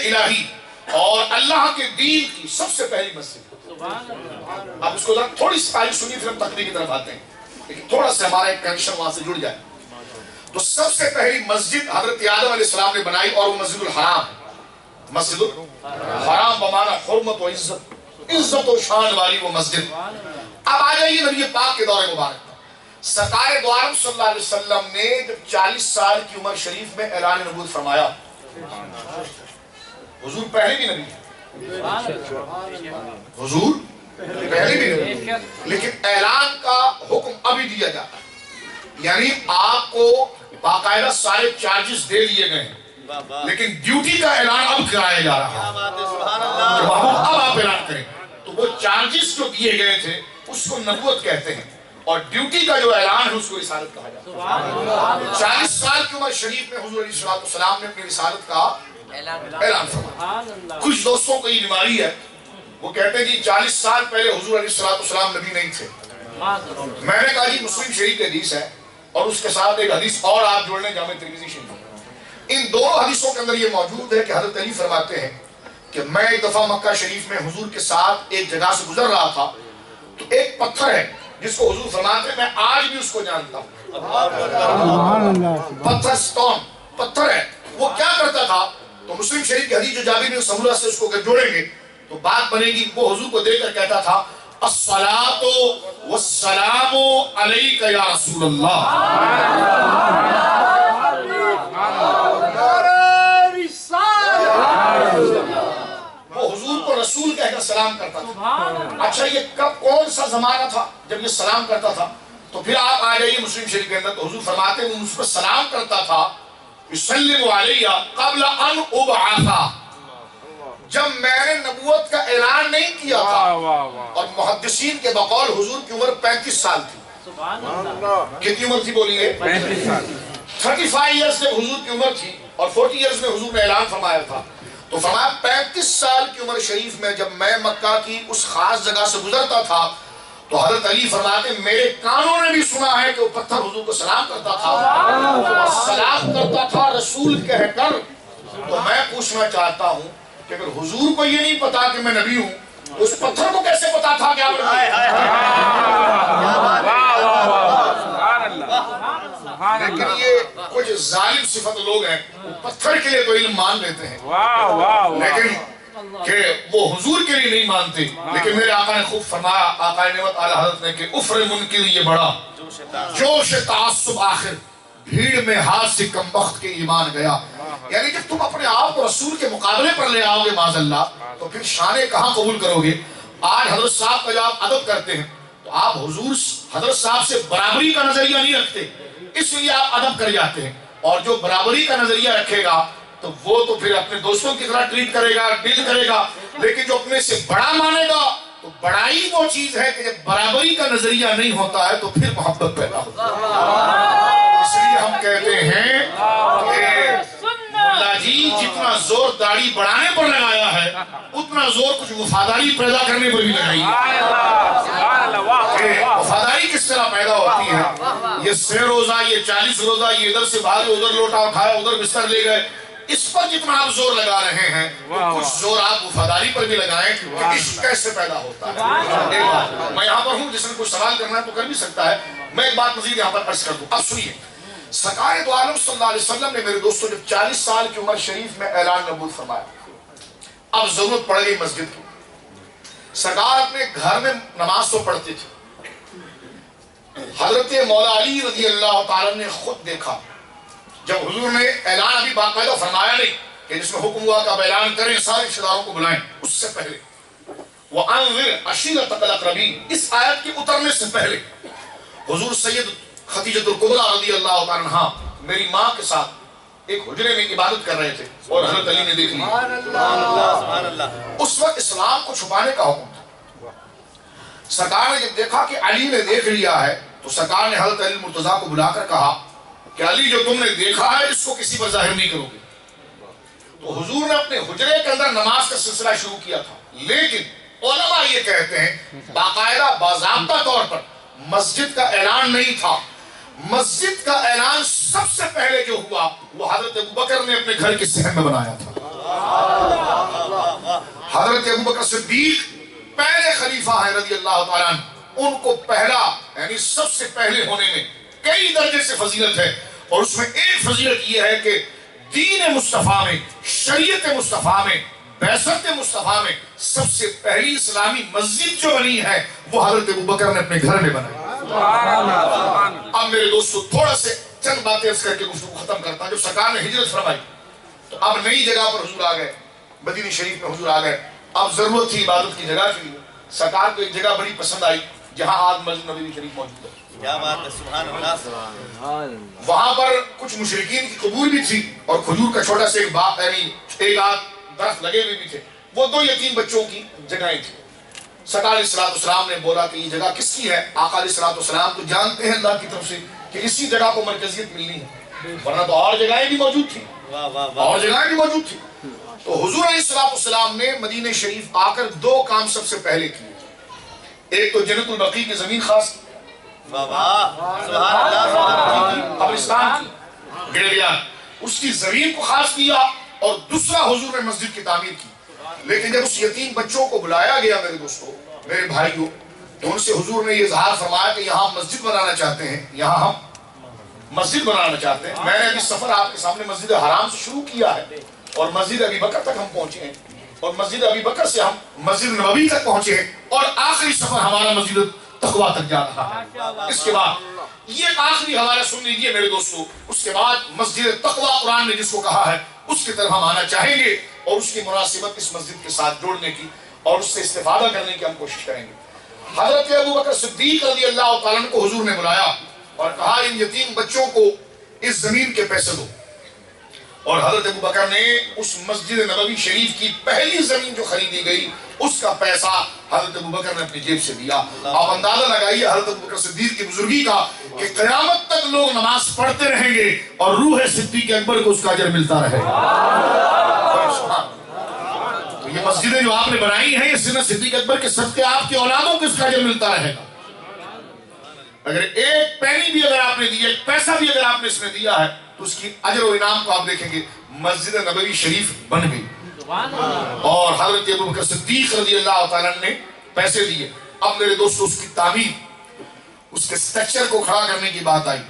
الہی اور اللہ کے دین کی سب سے پہلی مسجد. اب اس کو تھوڑی سی تاریخ سنی پھر ہم تقریر کی طرف آتے ہیں لیکن تھوڑا سا ہمارا ایک کنیکشن وہاں سے جڑ جائے. تو سب سے پہلی مسجد حضرت آدم علیہ السلام نے بنائی اور وہ مسجد الحرام. مسجد الحرام بمعنی حرمت و عزت, عزت و شان والی وہ مسجد. اب آ جائیے نبی پاک کے دور مبارک. سرکار دو عالم صلی اللہ علیہ وسلم نے جب 40 سال کی عمر شریف میں اعلان نبوت فرمایا. حضور پہلے بھی نبی ہے, حضور پہلے بھی نبی, لیکن اعلان کا حکم ابھی دیا جاتا ہے. یعنی آپ کو باقاعدہ سارے چارجز دے دیے گئے ہیں لیکن ڈیوٹی کا اعلان اب کرایا جا رہا ہے. اب آپ اعلان کریں تو وہ چارجز جو دیے گئے تھے اس کو نبوت کہتے ہیں اور ڈیوٹی کا جو اعلان ہے اس کو رسالت کہا جاتا ہے. 40 سال کی عمر شریف میں حضور علیہ السلام نے اپنی رسالت کا اعلان فرمایا. کچھ دوستوں کو یہ بیماری ہے, وہ کہتے ہیں جی 40 سال پہلے حضور علیہ السلام نبی نہیں تھے. میں نے کہا جی مسلم شریف کی حدیث ہے اور اس کے ساتھ ایک حدیث اور آپ جوڑ لیں جامع ترمذی شریف. ان دونوں حدیثوں کے اندر یہ موجود ہے کہ حضرت علی فرماتے ہیں کہ میں ایک دفعہ مکہ شریف میں حضور کے ساتھ ایک جگہ سے گزر رہا تھا تو ایک پتھر ہے جس کو حضور فرماتے ہیں میں آج بھی اس کو جانتا ہوں. پتھر سٹون پتھر ہے. وہ کیا کرتا تھا تو مسلم شریف کی حدیث جو جابر بن سمرہ سے اس کو اگر جوڑیں گے تو بات بنے گی. وہ حضور کو دیکھ کر کہتا تھا الصلاۃ والسلام علیک یا رسول اللہ. وہ حضور کو رسول کہہ کر سلام کرتا تھا. اچھا یہ کب کون سا زمانہ تھا جب یہ سلام کرتا تھا؟ تو پھر آپ آ جائیے مسلم شریف کے اندر تو حضور فرماتے ہیں وہ مجھ پر سلام کرتا تھا یسلم علیہ قبل ان ابعث, جب میں نے نبوت کا اعلان نہیں کیا تھا. اور محدثین کے بقول حضور کی عمر 35 سال تھی. کتنی عمر تھی بولیے؟ 35 سال. 35 ایئرز میں حضور کی عمر تھی اور 40 ایئرز میں حضور نے اعلان فرمایا تھا. تو فرمایا 35 سال کی عمر شریف میں جب میں مکہ کی اس خاص جگہ سے گزرتا تھا تو حضرت علی فرماتے ہیں میرے کانوں نے بھی سنا ہے کہ وہ پتھر حضور کو سلام کرتا تھا, سلام کرتا تھا رسول کہہ کر. تو میں پوچھنا چاہتا ہوں کہ اگر حضور کو یہ نہیں پتا کہ میں نبی ہوں اس پتھر کو کیسے پتا تھا کہ آپ نبی ہیں؟ لیکن یہ کچھ ظالم صفت لوگ ہیں وہ پتھر کے لیے تو علم مان لیتے ہیں لیکن کہ وہ حضور کے لیے نہیں مانتے. لیکن میرے آقا نے خوب فرمایا, آقا نعمت اعلی حضرت نے کہ افر منکر یہ بڑا جوش تعصب آخر بھیڑ میں ہاتھ سے کم بخت کے ایمان گیا. یعنی جب تم اپنے آپ کو رسول کے مقابلے پر لے آؤ گے معاذ اللہ تو پھر شانے کہاں قبول کرو گے؟ آج حضرت صاحب کا جب آپ ادب کرتے ہیں تو آپ حضور حضرت صاحب سے برابری کا نظریہ نہیں رکھتے, اس لیے آپ ادب کر جاتے ہیں. اور جو برابری کا نظریہ رکھے گا تو وہ تو پھر اپنے دوستوں کی طرح ٹریٹ کرے گا, ڈیل کرے گا. لیکن جو اپنے سے بڑا مانے گا تو بڑائی وہ چیز ہے کہ جب برابری کا نظریہ نہیں ہوتا ہے تو پھر محبت پیدا ہوتا ہے. اس لیے ہم کہتے ہیں کہ ملا جی جتنا زور داڑھی بڑھانے پر لگایا ہے اتنا زور کچھ وفاداری پیدا کرنے پر بھی لگائی. وفاداری کس طرح پیدا ہوتی ہے؟ یہ 6 روزہ, یہ 40 روزہ, یہ ادھر سے بھاگے ادھر لوٹا اٹھایا ادھر بستر لے گئے, اس پر جتنا آپ زور لگا رہے ہیں کچھ زور آپ وفاداری پر بھی لگائیں کہ عشق کیسے پیدا ہوتا ہے. میں یہاں پر ہوں, جس نے کچھ سوال کرنا ہے تو کر بھی سکتا ہے. میں ایک بات مزید یہاں پر عرض کر دوں. اب سنیے, سرکار دو عالم صلی اللہ علیہ وسلم نے میرے دوستوں جب 40 سال کی عمر شریف میں اعلان نبوت فرمایا, اب ضرورت پڑ گئی مسجد کی. سرکار اپنے گھر میں نماز تو پڑھتے تھے. حضرت مولا علی رضی اللہ تعالیٰ نے خود دیکھا جب حضور نے اعلان ابھی باقاعدہ فرمایا نہیں کہ جس میں حکم ہوا کہ اب اعلان کریں سارے رشتہ داروں کو بلائیں, اس سے پہلے وَأَنذِرْ عَشِيرَتَكَ الْأَقْرَبِينَ اس آیت کے اترنے سے پہلے حضور سید خدیجۃ الکبریٰ رضی اللہ تعالیٰ عنہا میری ماں کے ساتھ ایک حجرے میں عبادت کر رہے تھے اور حضرت علی نے دیکھ لیا. اس وقت اسلام کو چھپانے کا حکم تھا. سرکار نے جب دیکھا کہ علی نے دیکھ لیا ہے تو سرکار نے حضرت علی مرتضیٰ کو بلا کر کہا کہ علی جو تم نے دیکھا ہے اس کو کسی پر ظاہر نہیں کرو گے. تو حضور نے اپنے حجرے کے اندر نماز کا سلسلہ شروع کیا تھا. لیکن علماء یہ کہتے ہیں باقاعدہ باضابطہ طور پر مسجد کا اعلان نہیں تھا. مسجد کا اعلان سب سے پہلے جو ہوا وہ حضرت ابوبکر نے اپنے گھر کے صحن میں بنایا تھا. حضرت ابو بکر صدیق پہلے خلیفہ ہیں رضی اللہ تعالیٰ عنہ، ان کو پہلا یعنی سب سے پہلے ہونے میں کئی درجے سے فضیلت ہے، اور اس میں ایک فضیلت یہ ہے کہ دین مصطفیٰ میں، شریعت مصطفیٰ میں، بعثت مصطفیٰ میں سب سے پہلی اسلامی مسجد جو بنی ہے وہ حضرت ابو بکر نے اپنے گھر میں بنائی۔ اب میرے دوستو تھوڑا سے چند باتیں اس کر کے گفتگو ختم کرتا ہوں۔ جب سرکار نے ہجرت فرمائی تو اب نئی جگہ پر حضور آ گئے، مدینہ شریف میں حضور آ گئے۔ اب ضرورت تھی عبادت کی جگہ کے لیے۔ سرکار کو ایک جگہ بڑی پسند آئی جہاں آج مسجد نبوی شریف موجود ہے۔ کیا بات ہے، سبحان اللہ۔ وہاں پر کچھ مشرکین کی قبور بھی تھی اور کھجور کا چھوٹا سے ایک باغ یعنی ایک آدھ درخت لگے ہوئے بھی تھے۔ وہ دو یتیم بچوں کی جگہیں تھیں۔ سرکار علیہ الصلوۃ والسلام نے بولا کہ یہ جگہ کس کی ہے؟ آقا علیہ الصلوۃ والسلام تو جانتے ہیں اللہ کی طرف سے کہ اسی جگہ کو مرکزیت ملنی ہے، ورنہ تو اور جگہیں بھی موجود تھیں، اور جگہیں بھی موجود تھیں۔ تو حضور علیہ الصلوۃ والسلام نے مدینہ شریف آ کر دو کام سب سے پہلے کیے۔ ایک تو جنت البقیع کی زمین خاص کی، قبرستان کی گریویان، اس کی زمین کو خاص کیا، اور دوسرا حضور نے مسجد کی تعمیر کی۔ لیکن جب اس یتیم بچوں کو بلایا گیا میرے دوستو، میرے بھائیوں، تو ان سے حضور نے یہ اظہار فرمایا کہ یہاں مسجد بنانا چاہتے ہیں، یہاں ہم مسجد بنانا چاہتے ہیں۔ میں نے ابھی سفر آپ کے سامنے مسجد حرام سے شروع کیا ہے اور مسجد ابی بکر تک ہم پہنچے ہیں، اور مسجد ابی بکر سے ہم مسجد نبوی تک پہنچے ہیں، اور آخری سفر ہمارا مسجد تقویٰ تک جا رہا ہے۔ اس کے بعد یہ آخری حوالہ سن لیجیے میرے دوستو، اس کے بعد مسجد تقویٰ قرآن نے جس کو کہا ہے اس کی طرف ہم آنا چاہیں گے، اور اس کی مناسبت اس مسجد کے ساتھ جوڑنے کی اور اس سے استفادہ کرنے کی ہم کوشش کریں گے۔ حضرت ابو بکر صدیق رضی اللہ تعالیٰ عنہ کو حضور نے بلایا اور کہا ان یتیم بچوں کو اس زمین کے پیسے دو، اور حضرت ابو بکر نے اس مسجد نبوی شریف کی پہلی زمین جو خریدی گئی اس کا پیسہ حضرت ابو بکر نے اپنی جیب سے دیا۔ آپ اندازہ لگائیے حضرت ابو بکر صدیق کی بزرگی کا کہ قیامت تک لوگ نماز پڑھتے رہیں گے اور روح صدیق اکبر کو اس کا اجر ملتا رہے گا۔ تو یہ مسجدیں جو آپ نے بنائی ہیں، اس سے صدیق اکبر کے صدقے آپ کی اولادوں کو اس کا اجر ملتا رہے گا۔ اگر ایک پینی بھی اگر آپ نے دی، ایک پیسہ بھی اگر آپ نے اس میں دیا ہے تو اس کی اجر و انعام کو آپ دیکھیں گے۔ مسجد نبوی شریف بن گئی اور حضرت ابو بکر صدیق رضی اللہ تعالیٰ نے پیسے دیے۔ اب میرے دوستو اس کی تعمیر، اس کے سٹرکچر کو کھڑا کرنے کی بات آئی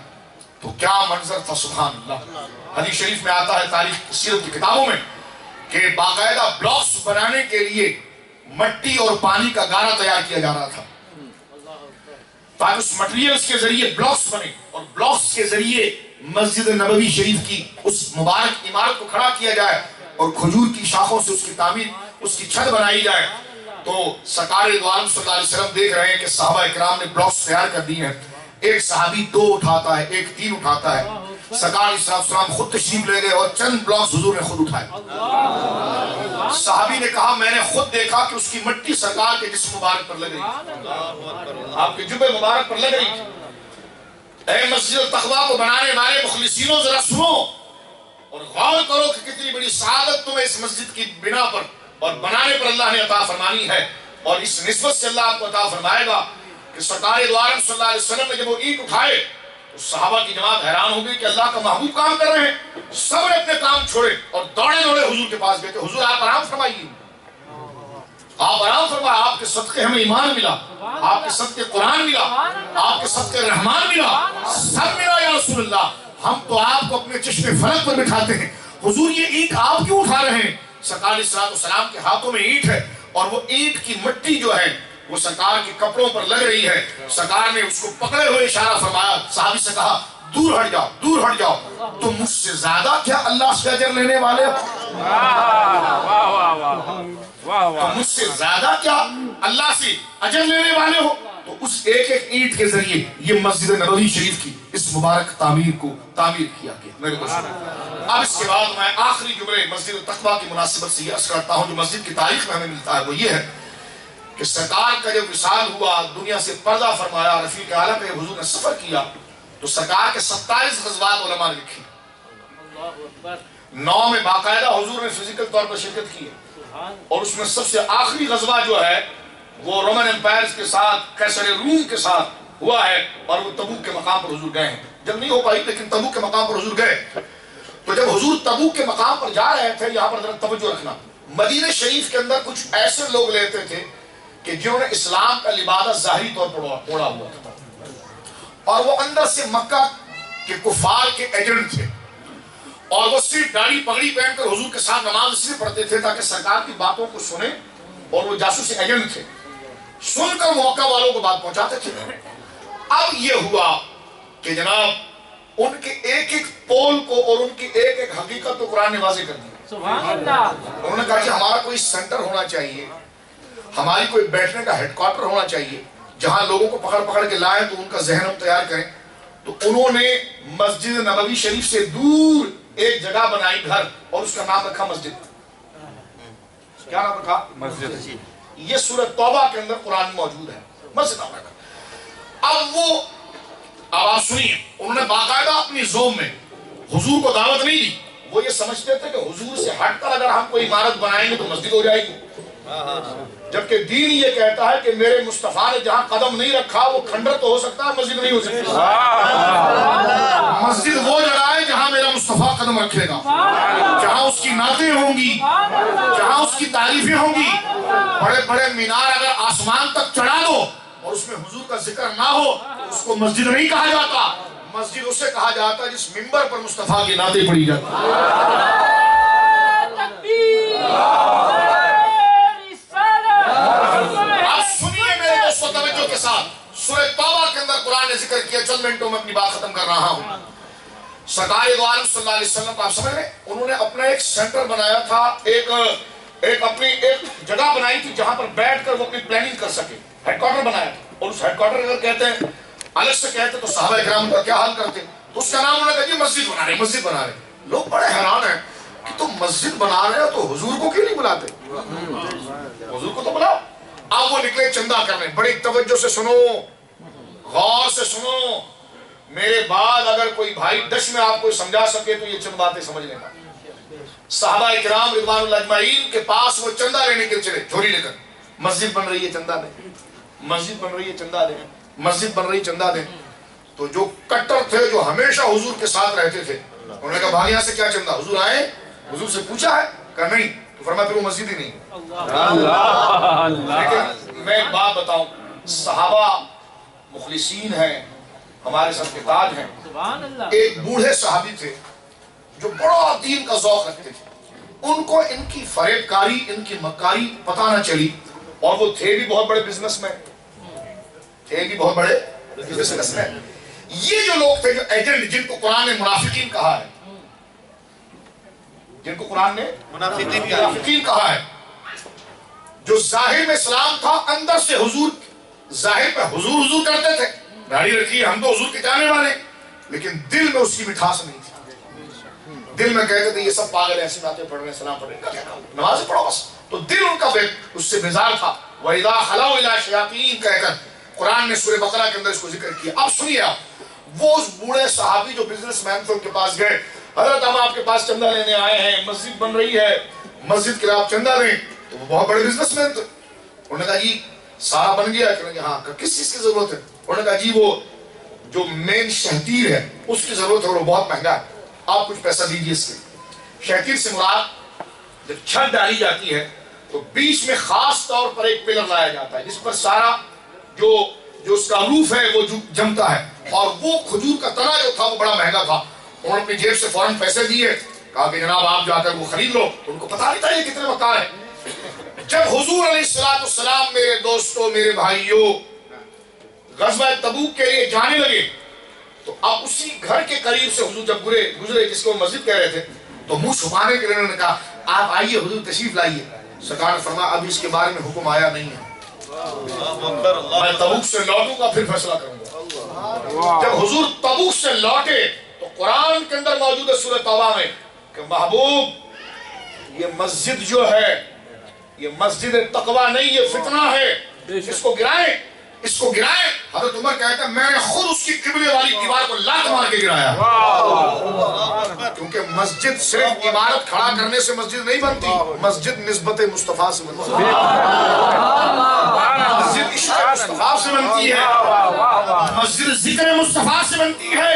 تو کیا منظر تھا، سبحان اللہ۔ حدیث شریف میں آتا ہے، تاریخ سیرت کی کتابوں میں، کہ باقاعدہ بلاکس بنانے کے لیے مٹی اور پانی کا گارا تیار کیا جا رہا تھا تاکہ اس مٹیریلز کے ذریعے بلاکس بنے، اور بلاکس کے ذریعے مسجد نبوی شریف کی اس مبارک عمارت کو کھڑا کیا جائے اور کھجور کی شاخوں سے اس کی تعمیر، اس کی چھت بنائی جائے۔ تو سرکار دو عالم صلی اللہ علیہ وسلم دیکھ رہے ہیں کہ صحابہ اکرام نے بلاکس تیار کر دی ہیں، ایک صحابی 2 اٹھاتا ہے، ایک 3 اٹھاتا ہے۔ سرکار علیہ السلام خود تشریف لے گئے اور چند بلاکس حضور نے خود اٹھائے۔ صحابی نے کہا میں نے خود دیکھا کہ اس کی مٹی سرکار کے جسم مبارک پر لگ رہی، آپ کے جبے مبارک پر لگ رہی تھی۔ اے مسجد تقویٰ کو بنانے والے مخلصینوں، ذرا سنو اور غور کرو کہ کتنی بڑی سعادت تمہیں اس مسجد کی بنا پر اور بنانے پر اللہ نے عطا فرمانی ہے، اور اس نسبت سے اللہ آپ کو عطا فرمائے گا کہ سرکار دو عالم صلی اللہ علیہ وسلم نے جب وہ اینٹ اٹھائے تو صحابہ کی جماعت حیران ہو گئی کہ اللہ کا محبوب کام کر رہے ہیں۔ سب نے اپنے کام چھوڑے اور دوڑے حضور کے پاس گئے کہ حضور آپ آرام فرمائیے، آپ آرام فرمائے، آپ کے صدقے ہمیں ایمان ملا، آپ کے صدقے قرآن ملا، آپ کے صدقے رحمان ملا، سب ملا یا رسول اللہ۔ ہم تو آپ کو اپنے چشم فلک پر بٹھاتے ہیں، حضور یہ اینٹ آپ کیوں اٹھا رہے ہیں؟ سرکار علیہ السلام کے ہاتھوں میں اینٹ ہے اور وہ اینٹ کی مٹی جو ہے وہ سرکار کے کپڑوں پر لگ رہی ہے۔ سرکار نے اس کو پکڑے ہوئے اشارہ فرمایا، صحابی سے کہا دور ہٹ جاؤ، دور ہٹ جاؤ، تو مجھ سے زیادہ کیا اللہ سے اجر لینے والے ہو؟ تو مجھ سے زیادہ کیا اللہ سے اجر لینے والے ہو؟ تو اس ایک ایک اینٹ کے ذریعے یہ مسجد نبوی شریف کی اس مبارک تعمیر کو تعمیر کیا گیا میرے دوستو۔ اب اس کے بعد میں آخری جملے مسجد تقویٰ کی مناسبت سے یہ عرض کرتا ہوں جو مسجد کی تاریخ میں ہمیں ملتا ہے، وہ یہ ہے کہ سرکار کا جب وصال ہوا، دنیا سے پردہ فرمایا، رفیق اعلیٰ پہ حضور نے سفر کیا، تو سرکار کے 27 غزوات علماء نے لکھی، 9 میں باقاعدہ حضور نے فزیکل طور پر شرکت کی ہے، اور اس میں سب سے آخری غزوہ جو ہے وہ رومن امپائرز کے ساتھ، قیصر روم کے ساتھ ہوا ہے، اور وہ تبوک کے مقام پر حضور گئے ہیں۔ جب نہیں ہو پائی لیکن تبوک کے مقام پر حضور گئے۔ تو جب حضور تبوک کے مقام پر جا رہے تھے، یہاں پر ذرا توجہ رکھنا، مدینہ شریف کے اندر کچھ ایسے لوگ لیتے تھے کہ جنہوں نے اسلام کا لبادہ ظاہری طور پر اوڑھا ہوا تھا، اور وہ اندر سے مکہ کے کفار کے ایجنٹ تھے، اور وہ صرف داڑھی پگڑی پہن کر حضور کے ساتھ نماز اس لیے پڑھتے تھے تاکہ سرکار کی باتوں کو سنیں، اور وہ جاسوسی ایجنٹ تھے، سن کر موقع والوں کو بات پہنچاتے تھے۔ اب یہ ہوا کہ جناب ان کے ایک ایک پول کو اور ان کی ایک ایک حقیقت کو قرآن نے واضح کر دی۔ سبحان اللہ۔ انہوں نے کہا کہ ہمارا کوئی سینٹر ہونا چاہیے، ہماری کوئی بیٹھنے کا ہیڈ کوارٹر ہونا چاہیے جہاں لوگوں کو پکڑ پکڑ کے لائیں تو ان کا ذہن ہم تیار کریں۔ تو انہوں نے مسجد نبوی شریف سے دور ایک جگہ بنائی گھر، اور اس کا نام رکھا مسجد۔ کیا نام رکھا؟ مسجد۔ یہ سورہ توبہ کے اندر قرآن میں موجود ہے، مسجد نام رکھا۔ اب آپ سنیے، انہوں نے باقاعدہ اپنی زوم میں حضور کو دعوت نہیں دی۔ وہ یہ سمجھتے تھے کہ حضور سے ہٹ کر اگر ہم کوئی عمارت بنائیں گے تو مسجد ہو جائے گی، جبکہ دین یہ کہتا ہے کہ میرے مصطفیٰ نے جہاں قدم نہیں رکھا وہ کھنڈر تو ہو سکتا ہے، مسجد نہیں ہو سکتی۔ مسجد وہ جگہ ہے جہاں میرا مصطفیٰ قدم رکھے گا، جہاں اس کی نعتیں ہوں گی، جہاں اس کی تعریفیں ہوں گی۔ بڑے بڑے مینار اگر آسمان تک چڑھا دو اور اس میں حضور کا ذکر نہ ہو تو اس کو مسجد نہیں کہا جاتا۔ مسجد اسے کہا جاتا ہے جس منبر پر مصطفیٰ کی نعتیں پڑھی جاتی ہیں۔ آپ سنیے میرے دوستو توجہ کے ساتھ، سورہ توبہ کے اندر قرآن نے ذکر کیا، چند منٹوں میں اپنی بات ختم کر رہا ہوں۔ سرکار دو عالم صلی اللہ علیہ وسلم کو آپ سمجھ رہے ہیں، انہوں نے اپنا ایک سینٹر بنایا تھا، ایک اپنی ایک جگہ بنائی تھی جہاں پر بیٹھ کر وہ اپنی پلاننگ کر سکے، ہیڈ کوارٹر بنایا تھا۔ اور اس ہیڈ کوارٹر اگر کہتے ہیں الگ سے کہتے تو صحابہ کرام کا کیا حال کرتے، تو اس کا نام انہوں نے کہا جی مسجد بنا رہے، مسجد بنا رہے۔ لوگ بڑے حیران ہیں کہ تم مسجد بنا رہے ہو تو حضور کو کیوں نہیں بلاتے؟ حضور کو تو بلاؤ۔ اب وہ نکلے چندہ کرنے، بڑی توجہ سے سنو، غور سے سنو، میرے بعد اگر کوئی بھائی دش میں آپ کو سمجھا سکے تو یہ چند باتیں سمجھ لینا۔ صحابہ کرام رضوان اللہ اجمعین کے پاس وہ چندہ لینے کے چلے، جھولی لے کر، مسجد بن رہی ہے چندہ دیں، مسجد بن رہی ہے چندہ دیں، مسجد بن رہی چندہ دیں۔ تو جو کٹر تھے، جو ہمیشہ حضور کے ساتھ رہتے تھے، انہوں نے کہا بھائی یہاں سے کیا چندہ؟ حضور آئے، حضور سے پوچھا ہے؟ کہا نہیں، تو فرمایا پھر وہ مسجد ہی نہیں۔ لیکن میں ایک بات بتاؤں، صحابہ مخلصین ہیں، ہمارے سب کے تاج ہیں۔ ایک بوڑھے صحابی تھے جو بڑا دین کا ذوق رکھتے تھے، ان کو ان کی فریب کاری، ان کی مکاری پتہ نہ چلی، اور وہ تھے بھی بہت بڑے بزنس مین، تھے بھی بہت بڑے بزنس مین۔ یہ جو لوگ تھے، جو ایجنٹ، جن کو قرآن نے منافقین کہا ہے، جن کو قرآن نے منافقین کہا ہے، جو ظاہر میں اسلام تھا، اندر سے حضور، ظاہر پہ حضور حضور کرتے تھے، داڑھی رکھی ہم تو حضور کے جانے والے، لیکن دل میں اس کی مٹھاس نہیں تھی۔ دل میں کہتے تھے یہ سب پاگل ایسی باتیں پڑھ رہے ہیں، سلام پڑھ رہے ہیں، نماز پڑھو بس۔ تو دل ان کا اس سے بیزار تھا۔ وَإِذَا خَلَوْا إِلَىٰ شَيَاطِینِهِمْ کہہ کر قرآن نے سورہ بقرہ کے اندر اس کو ذکر کیا۔ اب سنیے آپ، وہ اس بوڑھے صحابی جو بزنس مین تھے ان کے پاس گئے، حضرت ہم آپ کے پاس چندہ لینے آئے ہیں، مسجد بن رہی ہے، مسجد کے لیے آپ چندہ دیں۔ تو وہ بہت بڑے بزنس مین تھے، انہوں نے کہا جی سارا بن گیا؟ کہ ہاں۔ کس چیز کی ضرورت ہے؟ انہوں نے کہا جی وہ جو مین شہتیر ہے اس کی ضرورت ہے اور وہ بہت مہنگا ہے، آپ کچھ پیسہ دیجیے اس کے۔ شہتیر سے مراد جب چھت ڈالی جاتی ہے تو بیچ میں خاص طور پر ایک پلر لایا جاتا ہے جس پر سارا جو اس کا روف ہے وہ جمتا ہے، اور وہ کھجور کا تنا جو تھا وہ بڑا مہنگا تھا۔ انہوں نے اپنی جیب سے فوراً پیسے دیے، کہا کہ جناب آپ جا کر وہ خرید لو۔ ان کو پتہ نہیں تھا یہ کتنے وقار ہے۔ جب حضور علیہ السلام میرے دوستوں، میرے بھائیوں، غزوہ تبوک کے لیے جانے لگے تو اب اسی گھر کے قریب سے حضور جب گزرے جس کو مسجد کہہ رہے تھے، تو منہ چھپانے کے لیے انہوں نے کہا آپ آئیے حضور تشریف لائیے۔ سرکار نے فرمایا ابھی اس کے بارے میں حکم آیا نہیں ہے، میں تبوک سے لوٹوں گا پھر فیصلہ کروں گا۔ جب حضور تبوک سے لوٹے تو قرآن کے اندر موجود ہے سورہ توبہ میں کہ محبوب یہ مسجد جو ہے یہ مسجد تقوی نہیں، یہ فتنہ ہے، اس کو گرائیں، اس کو گرائیں۔ حضرت عمر کہتا ہے میں نے خود اس کی قبلے والی دیوار کو لات مار کے گرایا، کیونکہ مسجد صرف عمارت کھڑا کرنے سے مسجد نہیں بنتی، مسجد نسبت مصطفیٰ سے بنتی ہے، مسجد عشق مصطفیٰ سے بنتی ہے، مسجد ذکر مصطفیٰ سے بنتی ہے۔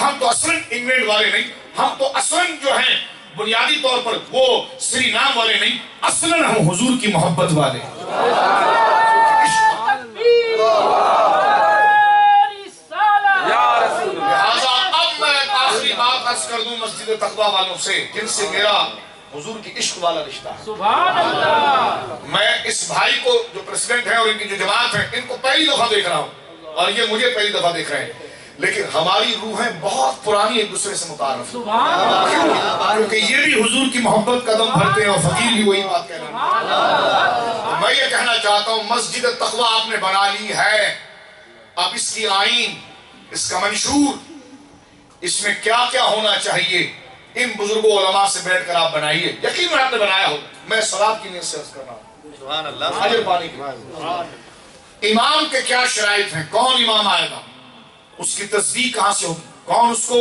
ہم تو اصلاً انگلینڈ والے نہیں، ہم تو اصلاً جو ہیں بنیادی طور پر وہ سری نام والے نہیں، اصلاً ہم حضور کی محبت والے ہیں۔ لہٰذا اب میں ایک آخری بات عرض کر دوں مسجد تقویٰ والوں سے جن سے میرا حضور کی عشق والا رشتہ ہے۔ سبحان اللہ۔ میں اس بھائی کو جو پریسیڈنٹ ہیں اور ان کی جو جماعت ہے ان کو پہلی دفعہ دیکھ رہا ہوں اور یہ مجھے پہلی دفعہ دیکھ رہے ہیں، لیکن ہماری روحیں بہت پرانی ایک دوسرے سے متعارف ہیں، کیونکہ یہ بھی حضور کی محبت کا دم بھرتے ہیں اور فقیر بھی وہی بات کہہ رہے ہیں۔ میں یہ کہنا چاہتا ہوں مسجد تقویٰ آپ نے بنا لی ہے، اب اس کی آئین، اس کا منشور، اس میں کیا کیا ہونا چاہیے ان بزرگوں علماء سے بیٹھ کر آپ بنائیے، یقین آپ نے بنایا ہو، میں ثواب کی نیت سے عرض کر رہا ہوں، سبحان اللہ۔ اجر پانے کی۔ امام کے کیا شرائط ہیں، کون امام آئے گا، اس کی تصدیق کہاں سے ہوگی، کون اس کو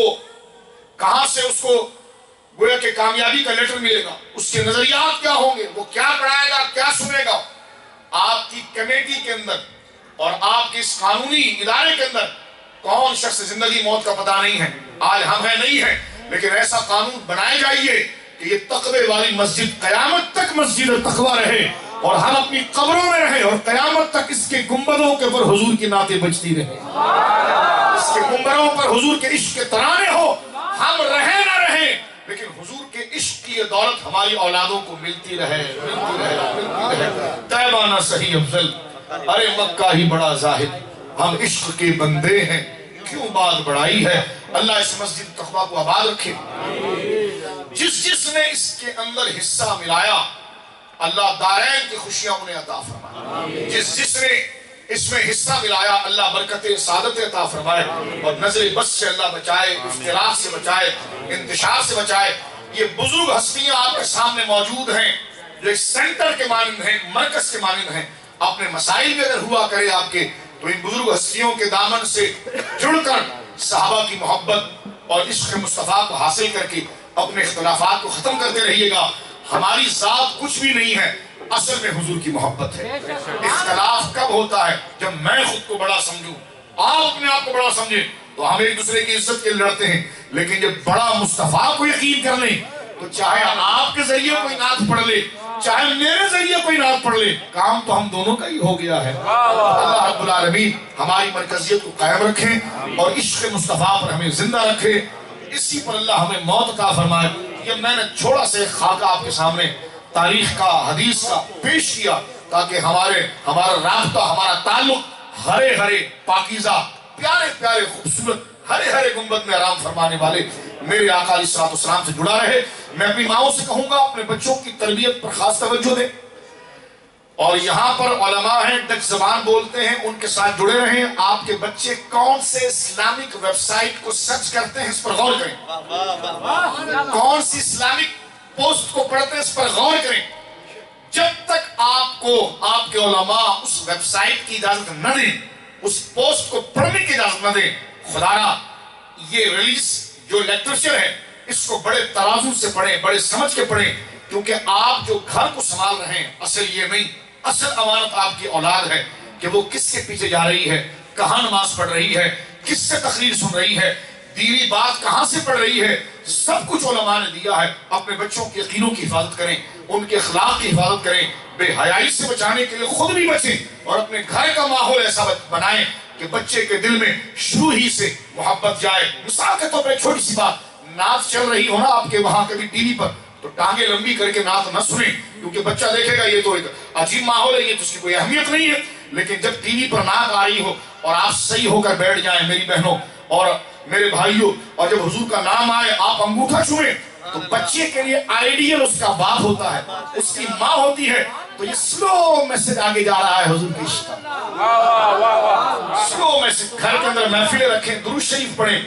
کہاں سے اس کو گویا کہ کامیابی کا لیٹر ملے گا، اس کے نظریات کیا ہوں گے، وہ کیا پڑھائے گا، کیا سنے گا، آپ کی کمیٹی کے اندر اور آپ کے اس قانونی ادارے کے اندر کون شخص زندگی موت کا پتہ نہیں ہے، آج ہم ہیں نہیں ہیں، لیکن ایسا قانون بنائے جائیے کہ یہ تقوی والی مسجد قیامت تک مسجد تقویٰ رہے اور ہم اپنی قبروں میں رہیں اور قیامت تک اس کے گنبدوں کے اوپر حضور کی نعتیں بجتی رہیں، اس کے گنبدوں پر حضور کے عشق کے ترانے ہو، ہم رہیں نہ رہیں لیکن حضور کے عشق کی یہ دولت ہماری اولادوں کو ملتی رہے، ملتی رہے، ملتی رہے۔ طیبہ نہ صحیح افضل، ارے مکہ ہی بڑا زاہد، ہم عشق کے بندے ہیں کیوں بات بڑھائی ہے۔ اللہ اس مسجد تقویٰ کو آباد رکھے، جس نے اس کے اندر حصہ ملایا اللہ دارین کی خوشیاں انہیں عطا فرمائے، جس نے اس میں حصہ ملایا اللہ برکت سعادت عطا فرمائے اور نظر بس سے اللہ بچائے، اختلاف سے بچائے، انتشار سے بچائے۔ یہ بزرگ ہستیاں آپ کے سامنے موجود ہیں جو ایک سینٹر کے مانند ہیں، مرکز کے مانند ہیں، اپنے مسائل میں اگر ہوا کرے آپ کے تو ان بزرگ ہستیوں کے دامن سے جڑ کر صحابہ کی محبت اور عشق مصطفیٰ کو حاصل کر کے اپنے اختلافات کو ختم کرتے رہیے گا۔ ہماری ذات کچھ بھی نہیں ہے، اصل میں حضور کی محبت ہے۔ اختلاف کب ہوتا ہے؟ جب میں خود کو بڑا سمجھوں، آپ اپنے آپ کو بڑا سمجھیں تو ہم ایک دوسرے کی عزت کے لیے لڑتے ہیں، لیکن جب بڑا مصطفیٰ کو یقین کر لیں تو چاہے آپ کے ذریعے کوئی نعت پڑھ لے، چاہے میرے ذریعے کوئی نعت پڑھ لے، کام تو ہم دونوں کا ہی ہو گیا ہے۔ اللہ رب العالمین ہماری مرکزیت کو قائم رکھیں اور عشق مصطفیٰ پر ہمیں زندہ رکھے، اسی پر اللہ ہمیں موت عطا فرمائے۔ یہ میں نے چھوڑا سے خاکہ آپ کے سامنے تاریخ کا، حدیث کا پیش کیا تاکہ ہمارا رابطہ، ہمارا تعلق ہرے ہرے پاکیزہ، پیارے پیارے خوبصورت ہرے ہرے گنبد میں آرام فرمانے والے میرے آقا علیہ السلام سے جڑا رہے۔ میں اپنی ماؤں سے کہوں گا اپنے بچوں کی تربیت پر خاص توجہ دیں، اور یہاں پر علماء ہیں ڈچ زبان بولتے ہیں ان کے ساتھ جڑے رہیں۔ آپ کے بچے کون سے اسلامک ویب سائٹ کو سرچ کرتے ہیں اس پر غور کریں، کون سی اسلامک پوسٹ کو پڑھتے ہیں اس پر غور کریں۔ جب تک آپ کو آپ کے علماء اس ویب سائٹ کی اجازت نہ دیں، اس پوسٹ کو پڑھنے کی اجازت نہ دیں، خدارا یہ ریلیز جو لیکچر ہے اس کو بڑے ترازو سے پڑھیں، بڑے سمجھ کے پڑھیں، کیونکہ آپ جو گھر کو سنبھال رہے ہیں اصل یہ نہیں، اصل امانت آپ کی اولاد ہے کہ وہ کس کے پیچھے جا رہی ہے، کہاں نماز پڑھ رہی ہے، کس سے تقریر سن رہی ہے، دینی بات کہاں سے پڑھ رہی ہے، سب کچھ علماء نے دیا ہے۔ اپنے بچوں کے یقینوں کی حفاظت کریں، ان کے اخلاق کی حفاظت کریں، بے حیائی سے بچانے کے لیے خود بھی بچیں اور اپنے گھر کا ماحول ایسا بنائیں کہ بچے کے دل میں شروع ہی سے محبت جائے۔ مثال کے طور پر ایک چھوٹی سی بات، نعت چل رہی ہو نا آپ کے وہاں کبھی ٹی وی پر تو ٹانگیں لمبی کر کے نعت نہ سنیں، کیونکہ بچہ دیکھے گا یہ تو ایک عجیب ماحول ہے، یہ تو اس کی کوئی اہمیت نہیں ہے۔ لیکن جب ٹی وی پر نعت آ رہی ہو اور آپ صحیح ہو کر بیٹھ جائیں میری بہنوں اور میرے بھائیوں، اور جب حضور کا نام آئے آپ انگوٹھا چھوئیں تو بچے کے لیے آئیڈیل اس کا باپ ہوتا ہے، اس کی ماں ہوتی ہے، تو یہ سلو میسج آگے جا رہا ہے حضور کی عشق کا۔ سلو میسج، گھر کے اندر محفلیں رکھیں، درود شریف پڑھیں،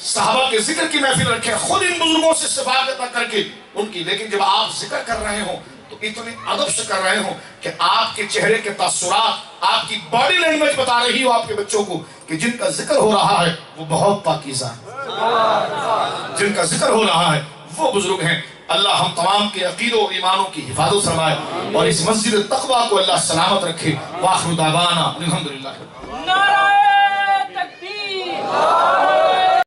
صحابہ کے ذکر کی محفل رکھیں، خود ان بزرگوں سے استفادہ کر کے ان کی، لیکن جب آپ ذکر کر رہے ہوں تو اتنے ادب سے کر رہے ہوں کہ آپ کے چہرے کے تاثرات، آپ کی باڈی لینگویج بتا رہی ہو آپ کے بچوں کو کہ جن کا ذکر ہو رہا ہے وہ بہت پاکیزہ ہیں، جن کا ذکر ہو رہا ہے وہ بزرگ ہیں۔ اللہ ہم تمام کے عقید و ایمانوں کی حفاظت فرمائے اور اس مسجد تقویٰ کو اللہ سلامت رکھے۔ وآخر دعوانا الحمدللہ۔ نعرہ تکبیر۔